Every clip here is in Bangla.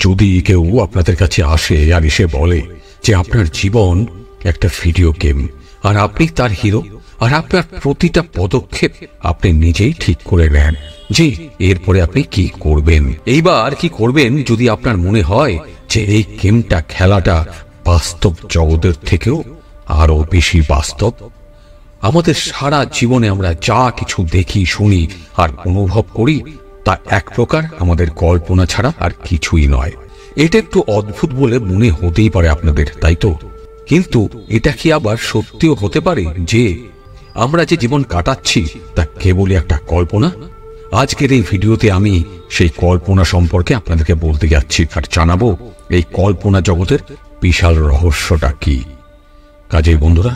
যদি কেউ আপনাদের কাছে আসে আর এসে বলে যে আপনার জীবন একটা ভিডিও গেম আর আপনি তার হিরো, আর আপনার প্রতিটা পদক্ষেপ আপনি নিজেই ঠিক করে নেন যে এরপরে আপনি কি করবেন। এইবার কি করবেন যদি আপনার মনে হয় যে এই গেমটা খেলাটা বাস্তব জগতের থেকেও আরো বেশি বাস্তব। আমাদের সারা জীবনে আমরা যা কিছু দেখি, শুনি আর অনুভব করি তা এক প্রকার আমাদের কল্পনা ছাড়া আর কিছুই নয়। এটা একটু অদ্ভুত বলে মনে হতেই পারে আপনাদের, তাই তো? কিন্তু এটা কি আবার সত্যিও হতে পারে যে আমরা যে জীবন কাটাচ্ছি তা কেবলই একটা কল্পনা? আজকের এই ভিডিওতে আমি সেই কল্পনা সম্পর্কে আপনাদেরকে বলতে যাচ্ছি আর জানাবো এই কল্পনা জগতের বিশাল রহস্যটা কি। কাজেই বন্ধুরা,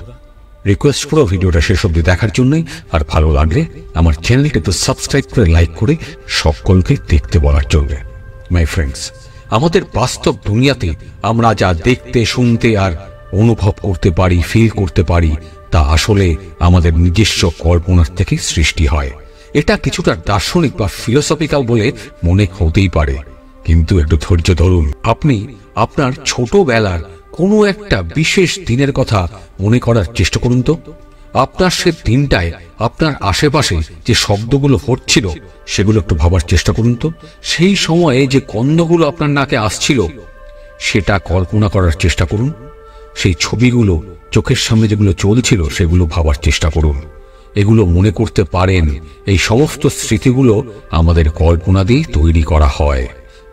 রিকোয়েস্ট করো ভিডিওটা শেষ অবধি দেখার জন্যই, আর ভালো লাগলে আমার চ্যানেলকে একটু সাবস্ক্রাইব করে লাইক করে সকলকে দেখতে বলার জন্য। মাই ফ্রেন্ডস, আমাদের বাস্তব দুনিয়াতে আমরা যা দেখতে, শুনতে আর অনুভব করতে পারি, ফিল করতে পারি তা আসলে আমাদের নিজস্ব কল্পনার থেকে সৃষ্টি হয়। এটা কিছুটা দার্শনিক বা ফিলোসফিক্যাল বলে মনে হতেই পারে, কিন্তু একটু ধৈর্য ধরুন। আপনি আপনার ছোটবেলার কোনো একটা বিশেষ দিনের কথা মনে করার চেষ্টা করুন তো। আপনার সে দিনটায় আপনার আশেপাশে যে শব্দগুলো হচ্ছিল সেগুলো একটু ভাবার চেষ্টা করুন তো। সেই সময়ে যে গন্ধগুলো আপনার নাকে আসছিল সেটা কল্পনা করার চেষ্টা করুন। সেই ছবিগুলো চোখের সামনে যেগুলো চলছিল সেগুলো ভাবার চেষ্টা করুন। এগুলো মনে করতে পারেন এই সমস্ত স্মৃতিগুলো আমাদের কল্পনা দিয়ে তৈরি করা হয়,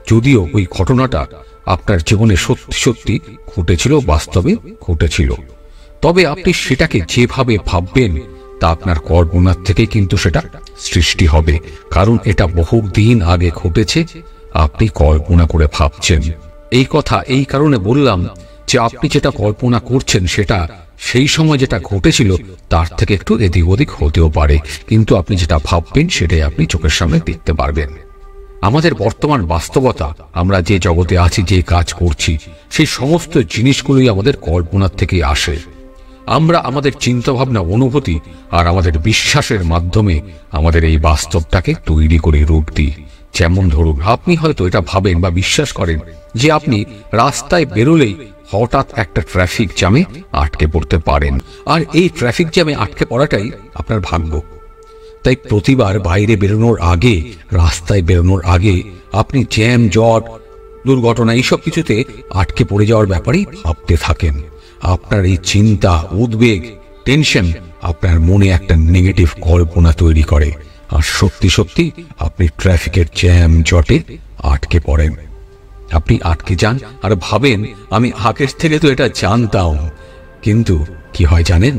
যদিও ওই ঘটনাটা আপনার জীবনে সত্যি সত্যি ঘটেছিল, বাস্তবে ঘটেছিল। তবে আপনি সেটাকে যেভাবে ভাববেন তা আপনার কল্পনার থেকে কিন্তু সেটা সৃষ্টি হবে, কারণ এটা বহুদিন আগে ঘটেছে, আপনি কল্পনা করে ভাবছেন। এই কথা এই কারণে বললাম যে আপনি যেটা কল্পনা করছেন সেটা সেই সময় যেটা ঘটেছিল তার থেকে একটু এদিক ওদিক হতেও পারে, কিন্তু আপনি যেটা ভাববেন সেটাই আপনি চোখের সামনে দেখতে পারবেন। আমাদের বর্তমান বাস্তবতা, আমরা যে জগতে আছি, যে কাজ করছি, সেই সমস্ত জিনিসগুলোই আমাদের কল্পনার থেকেই আসে। আমরা আমাদের চিন্তাভাবনা, অনুভূতি আর আমাদের বিশ্বাসের মাধ্যমে আমাদের এই বাস্তবটাকে তৈরি করে রূপ দিই। যেমন ধরুন, আপনি হয়তো এটা ভাবেন বা বিশ্বাস করেন যে আপনি রাস্তায় বেরোলেই হঠাৎ একটা ট্রাফিক জ্যামে আটকে পড়তে পারেন, আর এই ট্রাফিক জ্যামে আটকে পড়াটাই আপনার ভাগ্য। তাই প্রতিবার বাইরে বেরোনোর আগে, রাস্তায় বেরোনোর আগে আপনি জ্যাম, জট, দুর্ঘটনা এইসব কিছুতে আটকে পড়ে যাওয়ার ব্যাপারেই ভাবতে থাকেন। আপনার এই চিন্তা, উদ্বেগ, টেনশন আপনার মনে একটা নেগেটিভ কল্পনা তৈরি করে, আর সত্যি সত্যি আপনি ট্রাফিকের জ্যাম, জটে আটকে পড়েন। আপনি আটকে যান আর ভাবেন আমি আগের থেকে তো এটা জানতাম। কিন্তু কি হয় জানেন,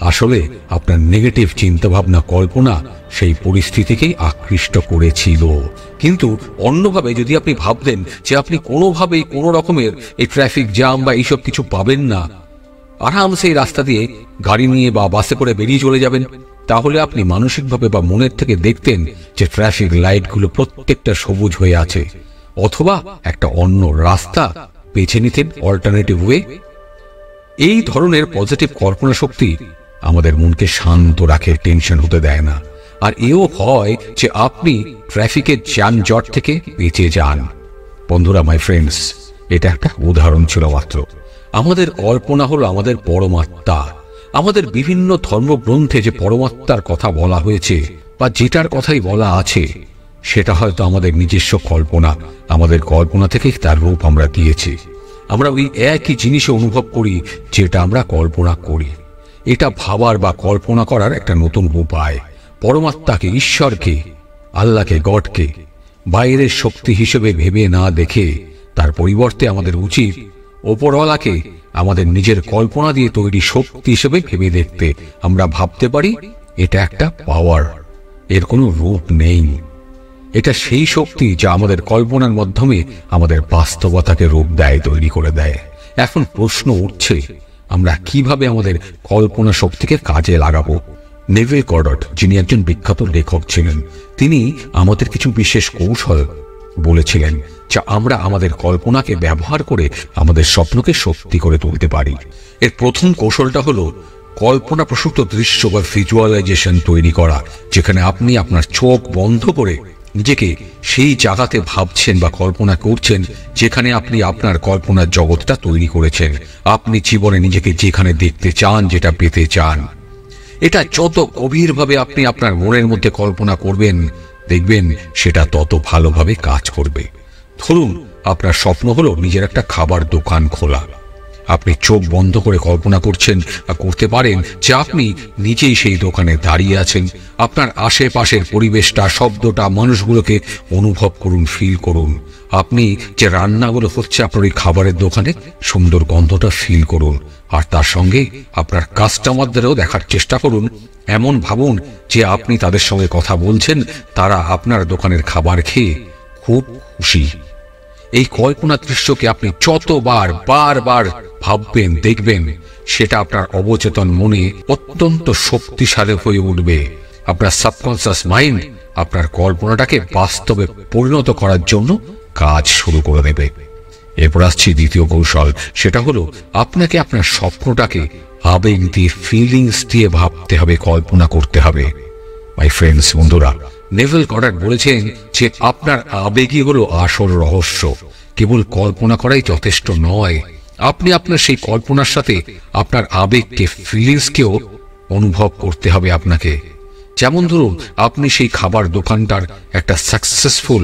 আসলে আপনার নেগেটিভ চিন্তাভাবনা, কল্পনা সেই পরিস্থিতিকেই আকৃষ্ট করেছিল। কিন্তু অন্যভাবে যদি আপনি ভাবতেন যে আপনি কোনোভাবেই কোনো রকমের এই ট্রাফিক জ্যাম বা এইসব কিছু পাবেন না, আরামসে এই রাস্তা দিয়ে গাড়ি নিয়ে বা বাসে করে বেরিয়ে চলে যাবেন, তাহলে আপনি মানসিকভাবে বা মনের থেকে দেখতেন যে ট্রাফিক লাইটগুলো প্রত্যেকটা সবুজ হয়ে আছে, অথবা একটা অন্য রাস্তা বেছে নিতেন, অল্টারনেটিভ ওয়ে। এই ধরনের পজিটিভ কল্পনা শক্তি আমাদের মনকে শান্ত রাখে, টেনশন হতে দেয় না, আর এও হয় যে আপনি ট্রাফিকের যানজট থেকে বেঁচে যান। বন্ধুরা, মাই ফ্রেন্ডস, এটা একটা উদাহরণ ছিল মাত্র। আমাদের কল্পনা হলো আমাদের পরমাত্মা। আমাদের বিভিন্ন ধর্মগ্রন্থে যে পরমাত্মার কথা বলা হয়েছে বা যেটার কথাই বলা আছে সেটা হয়তো আমাদের নিজস্ব কল্পনা। আমাদের কল্পনা থেকেই তার রূপ আমরা দিয়েছি। আমরা ওই একই জিনিসে অনুভব করি যেটা আমরা কল্পনা করি। এটা ভাবার বা কল্পনা করার একটা নতুন উপায়। পরমাত্মাকে, ঈশ্বরকে, আল্লাহকে, গডকে বাইরের শক্তি হিসেবে ভেবে না দেখে তার পরিবর্তে আমাদের উচিত ওপরওয়ালাকে আমাদের নিজের কল্পনা দিয়ে তৈরি শক্তি হিসেবে ভেবে দেখতে। আমরা ভাবতে পারি এটা একটা পাওয়ার, এর কোনো রূপ নেই। এটা সেই শক্তি যা আমাদের কল্পনার মাধ্যমে আমাদের বাস্তবতাকে রূপ দেয়, তৈরি করে দেয়। এখন প্রশ্ন উঠছে, আমরা কিভাবে আমাদের কল্পনা শক্তিকে কাজে লাগাবো? নেভিল গডার্ড, যিনি একজন বিখ্যাত লেখক ছিলেন, তিনি আমাদের কিছু বিশেষ কৌশল বলেছিলেন যা আমরা আমাদের কল্পনাকে ব্যবহার করে আমাদের স্বপ্নকে সত্যি করে তুলতে পারি। এর প্রথম কৌশলটা হলো কল্পনা প্রসূত দৃশ্য বা ভিজুয়ালাইজেশন তৈরি করা, যেখানে আপনি আপনার চোখ বন্ধ করে নিজেকে সেই জায়গাতে ভাবছেন বা কল্পনা করছেন যেখানে আপনি আপনার কল্পনার জগৎটা তৈরি করেছেন। আপনি জীবনে নিজেকে যেখানে দেখতে চান, যেটা পেতে চান, এটা যত গভীরভাবে আপনি আপনার মনের মধ্যে কল্পনা করবেন, দেখবেন সেটা তত ভালোভাবে কাজ করবে। ধরুন আপনার স্বপ্ন হলো নিজের একটা খাবার দোকান খোলা। আপনি চোখ বন্ধ করে কল্পনা করছেন বা করতে পারেন যে আপনি নিজেই সেই দোকানে দাঁড়িয়ে আছেন। আপনার আশেপাশের পরিবেশটা, শব্দটা, মানুষগুলোকে অনুভব করুন, ফিল করুন। আপনি যে রান্নাগুলো হচ্ছে আপনার ওই খাবারের দোকানে, সুন্দর গন্ধটা ফিল করুন। আর তার সঙ্গে আপনার কাস্টমারদেরও দেখার চেষ্টা করুন। এমন ভাবুন যে আপনি তাদের সঙ্গে কথা বলছেন, তারা আপনার দোকানের খাবার খেয়ে খুব খুশি। এই কল্পনা দৃশ্যকে আপনি যতবার বারবার ভাববেন, দেখবেন, সেটা আপনার অবচেতন মনে অত্যন্ত শক্তিশালী হয়ে উঠবে। আপনার সাবকনসিয়াস মাইন্ড আপনার কল্পনাটাকে বাস্তবে পরিণত করার জন্য কাজ শুরু করে দেবে। এরপর আসছি দ্বিতীয় কৌশল, সেটা হলো আপনাকে আপনার স্বপ্নটাকে আবেগ দিয়ে, ফিলিংস দিয়ে ভাবতে হবে, কল্পনা করতে হবে। মাই ফ্রেন্ডস, বন্ধুরা, নেভিল গডার্ড বলেছেন যে আপনার আবেগই হলো আসল রহস্য। কেবল কল্পনা করাই যথেষ্ট নয়, আপনি আপনার সেই কল্পনার সাথে আপনার আবেগকে, ফিলিংসকেও অনুভব করতে হবে আপনাকে। যেমন ধরুন আপনি সেই খাবার দোকানটার একটা সাকসেসফুল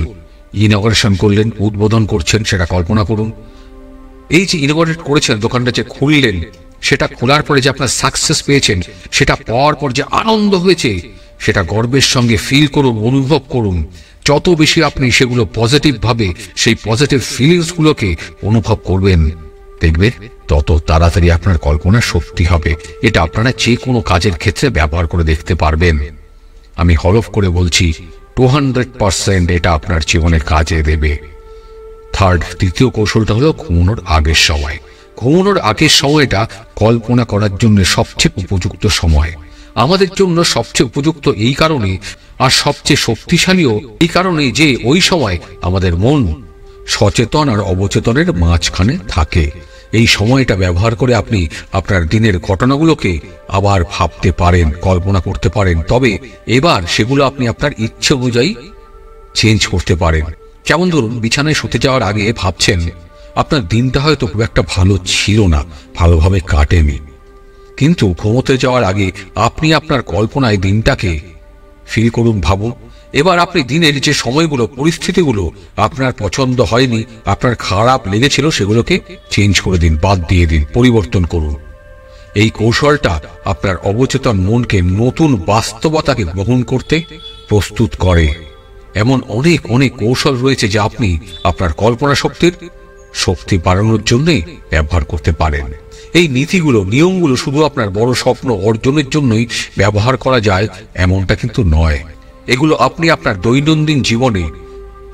ইনঅগারেশন করলেন, উদ্বোধন করছেন, সেটা কল্পনা করুন। এই যে ইনঅগারেট করেছেন, দোকানটা যে খুললেন, সেটা খোলার পরে যে আপনার সাকসেস পেয়েছেন, সেটা পাওয়ার পর যে আনন্দ হয়েছে, সেটা গর্বের সঙ্গে ফিল করুন, অনুভব করুন। যত বেশি আপনি সেগুলো পজিটিভ ভাবে, সেই পজিটিভ ফিলিংসগুলোকে অনুভব করবেন, দেখবেন তত তাড়াতাড়ি আপনার কল্পনা সত্যি হবে। এটা আপনারা যে কোনো কাজের ক্ষেত্রে ব্যবহার করে দেখতে পারবেন। আমি হলফ করে বলছি 200% এটা আপনার জীবনে কাজে দেবে। তৃতীয় কৌশলটা হলো ঘুমানোর আগের সময়। ঘুমানোর আগের সময়টা কল্পনা করার জন্য সবচেয়ে উপযুক্ত সময়। আমাদের জন্য সবচেয়ে উপযুক্ত এই কারণে, আর সবচেয়ে শক্তিশালীও এই কারণে যে ওই সময় আমাদের মন সচেতন আর অবচেতনের মাঝখানে থাকে। এই সময়টা ব্যবহার করে আপনি আপনার দিনের ঘটনাগুলোকে আবার ভাবতে পারেন, কল্পনা করতে পারেন। তবে এবার সেগুলো আপনি আপনার ইচ্ছে অনুযায়ী চেঞ্জ করতে পারেন। যেমন ধরুন বিছানায় শুতে যাওয়ার আগে ভাবছেন আপনার দিনটা হয়তো খুব একটা ভালো ছিল না, ভালোভাবে কাটেনি, কিন্তু ঘুমোতে যাওয়ার আগে আপনি আপনার কল্পনায় দিনটাকে ফিল করুন, ভাবুন। এবার আপনি দিনের যে সময়গুলো, পরিস্থিতিগুলো আপনার পছন্দ হয়নি, আপনার খারাপ লেগেছিল, সেগুলোকে চেঞ্জ করে দিন, বাদ দিয়ে দিন, পরিবর্তন করুন। এই কৌশলটা আপনার অবচেতন মনকে নতুন বাস্তবতাকে গ্রহণ করতে প্রস্তুত করে। এমন অনেক অনেক কৌশল রয়েছে যা আপনি আপনার কল্পনা শক্তি বাড়ানোর জন্য ব্যবহার করতে পারেন। এই নীতিগুলো, নিয়মগুলো শুধু আপনার বড় স্বপ্ন অর্জনের জন্যই ব্যবহার করা যায় এমনটা কিন্তু নয়। এগুলো আপনি আপনার দৈনন্দিন জীবনে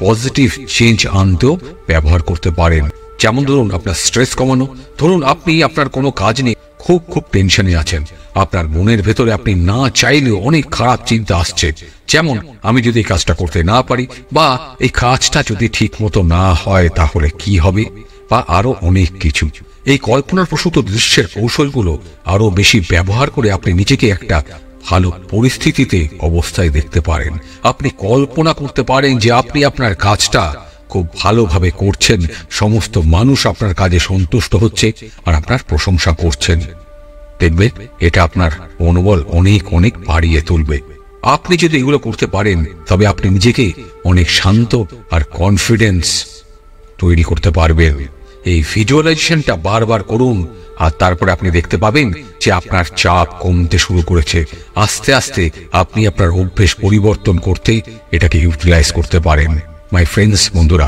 পজিটিভ চেঞ্জ আনতেও ব্যবহার করতে পারেন। যেমন ধরুন আপনার স্ট্রেস কমানো। ধরুন আপনি আপনার কোনো কাজ নিয়ে খুব টেনশনে আছেন, আপনার মনের ভেতরে আপনি না চাইলেও অনেক খারাপ চিন্তা আসছে। যেমন আমি যদি এই কাজটা করতে না পারি, বা এই কাজটা যদি ঠিক মতো না হয় তাহলে কি হবে, বা আরো অনেক কিছু। এই কল্পনার প্রসূত দৃশ্যের কৌশলগুলো আরো বেশি ব্যবহার করে আপনি নিজেকে একটা ভালো পরিস্থিতিতে অবস্থায় দেখতে পারেন। আপনি কল্পনা করতে পারেন যে আপনি আপনার কাজটা খুব ভালোভাবে করছেন, সমস্ত মানুষ আপনার কাজে সন্তুষ্ট হচ্ছে আর আপনার প্রশংসা করছেন। দেখবেন এটা আপনার মনোবল অনেক অনেক বাড়িয়ে তুলবে। আপনি যদি এগুলো করতে পারেন তবে আপনি নিজেকে অনেক শান্ত আর কনফিডেন্স তৈরি করতে পারবেন। এই ভিজুয়ালাইজেশনটা বারবার করুন আর তারপরে আপনি দেখতে পাবেন যে আপনার চাপ কমতে শুরু করেছে। আস্তে আস্তে আপনি আপনার অভ্যেস পরিবর্তন করতে এটাকে ইউটিলাইজ করতে পারেন। মাই ফ্রেন্ডস, বন্ধুরা,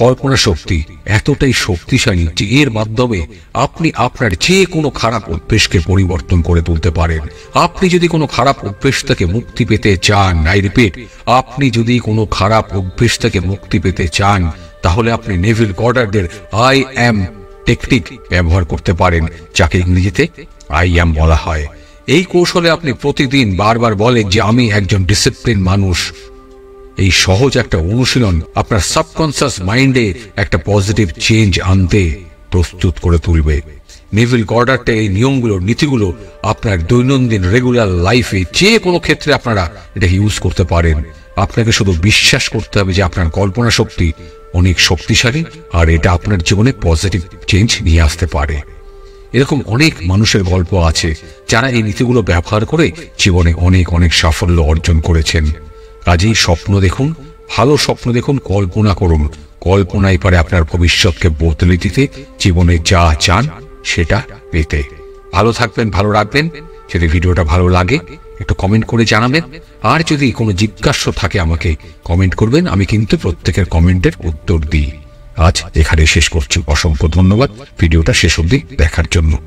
কল্পনা শক্তি এতটাই শক্তিশালী যে এর মাধ্যমে আপনি আপনার যে কোনো খারাপ অভ্যেসকে পরিবর্তন করে তুলতে পারেন। আপনি যদি কোনো খারাপ অভ্যেস থেকে মুক্তি পেতে চান, আই রিপিট, আপনি যদি কোনো খারাপ অভ্যেস থেকে মুক্তি পেতে চান, তাহলে আপনি নেভিল গডার্ডের আই অ্যাম টেকনিক ব্যবহার করতে পারেন, যাকে ইংরেজিতে আই অ্যাম বলা হয়। এই কৌশলে আপনি প্রতিদিন বারবার বলেন যে আমি একজন ডিসিপ্লিন মানুষ। এই সহজ একটা অনুশীলন আপনার সাবকনসিয়াস মাইন্ডে একটা পজিটিভ চেঞ্জ আনতে প্রস্তুত করে তুলবে। নেভিল গডার্ড এই নিয়মগুলো, নীতিগুলো আপনার দৈনন্দিন রেগুলার লাইফে যে কোনো ক্ষেত্রে আপনারা এটা ইউজ করতে পারেন। আপনাকে শুধু বিশ্বাস করতে হবে যে আপনার কল্পনা শক্তি অনেক শক্তিশালী, আর এটা আপনার জীবনে পজিটিভ চেঞ্জ নিয়ে আসতে পারে। এরকম অনেক মানুষের গল্প আছে যারা এই নীতিগুলো ব্যবহার করে জীবনে অনেক অনেক সাফল্য অর্জন করেছেন। কাজেই স্বপ্ন দেখুন, ভালো স্বপ্ন দেখুন, কল্পনা করুন। কল্পনাই পারে আপনার ভবিষ্যৎকে বদলে দিতে, জীবনে যা চান সেটা পেতে। ভালো থাকবেন, ভালো রাখবেন। যদি ভিডিওটা ভালো লাগে একটু কমেন্ট করে জানাবেন, আর যদি কোনো জিজ্ঞাসা থাকে আমাকে কমেন্ট করবেন, আমি কিন্তু প্রত্যেকের কমেন্টের উত্তর দিই। আজ এখানে শেষ করছি। অসংখ্য ধন্যবাদ ভিডিওটা শেষ অবধি দেখার জন্য।